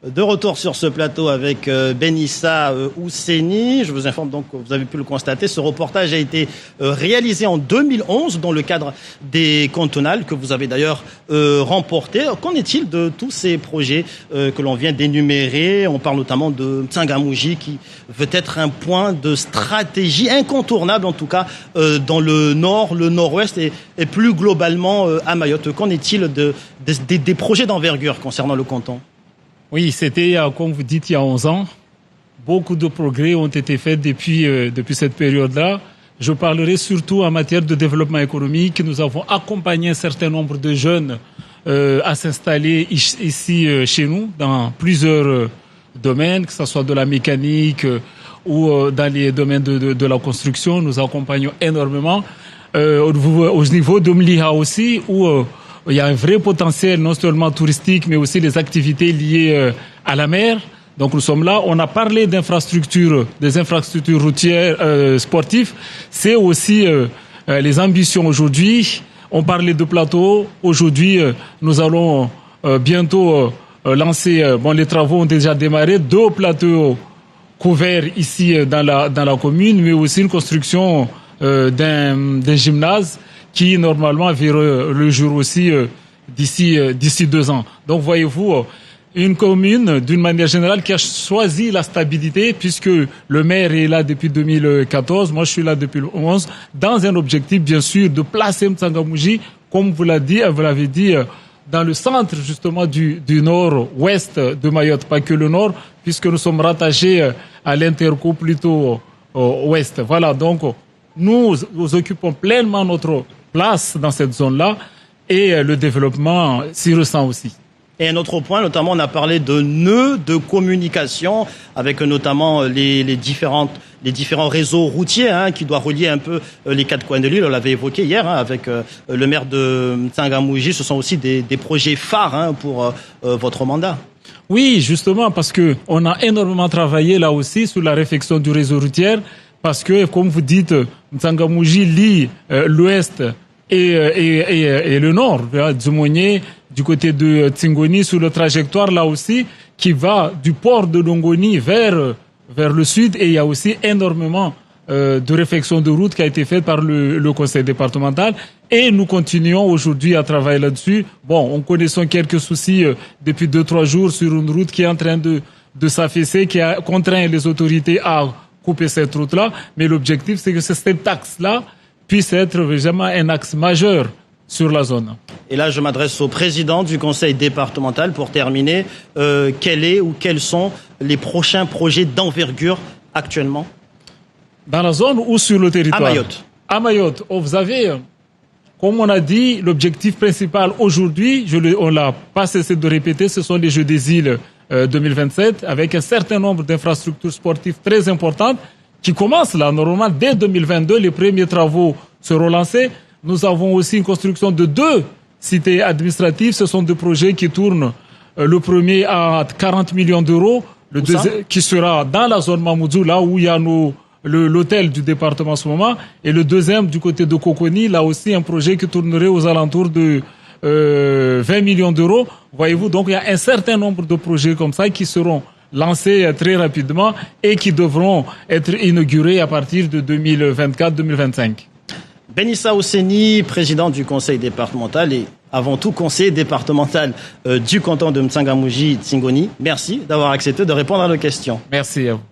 De retour sur ce plateau avec Benissa Ousseni. Je vous informe donc que vous avez pu le constater. Ce reportage a été réalisé en 2011 dans le cadre des cantonales que vous avez d'ailleurs remporté. Qu'en est-il de tous ces projets que l'on vient d'énumérer? On parle notamment de M'Tsangamouji qui veut être un point de stratégie incontournable en tout cas dans le nord, le nord-ouest et plus globalement à Mayotte. Qu'en est-il des projets d'envergure concernant le canton? Oui, c'était, comme vous dites, il y a 11 ans. Beaucoup de progrès ont été faits depuis cette période-là. Je parlerai surtout en matière de développement économique. Nous avons accompagné un certain nombre de jeunes à s'installer ici chez nous dans plusieurs domaines, que ce soit de la mécanique ou dans les domaines de la construction. Nous accompagnons énormément. Au niveau de Mliha aussi, où il y a un vrai potentiel, non seulement touristique, mais aussi les activités liées à la mer. Donc nous sommes là. On a parlé d'infrastructures, des infrastructures routières, sportives. C'est aussi les ambitions aujourd'hui. On parlait de plateaux. Aujourd'hui, nous allons bientôt lancer. Les travaux ont déjà démarré. 2 plateaux couverts ici dans la commune, mais aussi une construction d'un gymnase qui normalement verra le jour aussi d'ici 2 ans. Donc voyez-vous, une commune d'une manière générale qui a choisi la stabilité puisque le maire est là depuis 2014, moi je suis là depuis 2011, dans un objectif bien sûr de placer M'Tsangamouji, comme vous l'avez dit, dans le centre justement du nord-ouest de Mayotte, pas que le nord, puisque nous sommes rattachés à l'Interco plutôt ouest. Voilà, donc nous occupons pleinement notre place dans cette zone-là et le développement s'y ressent aussi. Et un autre point, notamment, on a parlé de nœuds de communication avec notamment les différents réseaux routiers qui doivent relier un peu les 4 coins de l'île. On l'avait évoqué hier avec le maire de M'Tsangamouji. Ce sont aussi des projets phares pour votre mandat. Oui, justement, parce que on a énormément travaillé là aussi sur la réfection du réseau routier. Parce que, comme vous dites, M'Tsangamouji lie l'ouest et le nord, Dzumogné, du côté de Tsingoni, sur le trajectoire là aussi, qui va du port de Longoni vers le sud. Et il y a aussi énormément de réflexion de route qui a été faite par le conseil départemental. Et nous continuons aujourd'hui à travailler là-dessus. On connaissons quelques soucis depuis 2-3 jours sur une route qui est en train de s'affaisser, qui a contraint les autorités à couper cette route-là, mais l'objectif, c'est que cet axe-là puisse être vraiment un axe majeur sur la zone. Et là, je m'adresse au président du conseil départemental pour terminer. Quels sont les prochains projets d'envergure actuellement? Dans la zone ou sur le territoire? À Mayotte. À Mayotte. Vous avez, comme on a dit, l'objectif principal aujourd'hui, on l'a pas cessé de répéter, ce sont les Jeux des îles 2027, avec un certain nombre d'infrastructures sportives très importantes qui commencent là. Normalement, dès 2022, les premiers travaux seront lancés. Nous avons aussi une construction de 2 cités administratives. Ce sont 2 projets qui tournent. Le premier à 40 millions d'euros, le deuxième qui sera dans la zone Mamoudzou, là où il y a l'hôtel du département en ce moment. Et le deuxième du côté de Coconi, là aussi un projet qui tournerait aux alentours de 20 millions d'euros. Voyez-vous, donc il y a un certain nombre de projets comme ça qui seront lancés très rapidement et qui devront être inaugurés à partir de 2024-2025. Benissa Ousseni, président du conseil départemental et avant tout conseiller départemental du canton de M'Tsangamouji Tsingoni. Merci d'avoir accepté de répondre à nos questions. Merci à vous.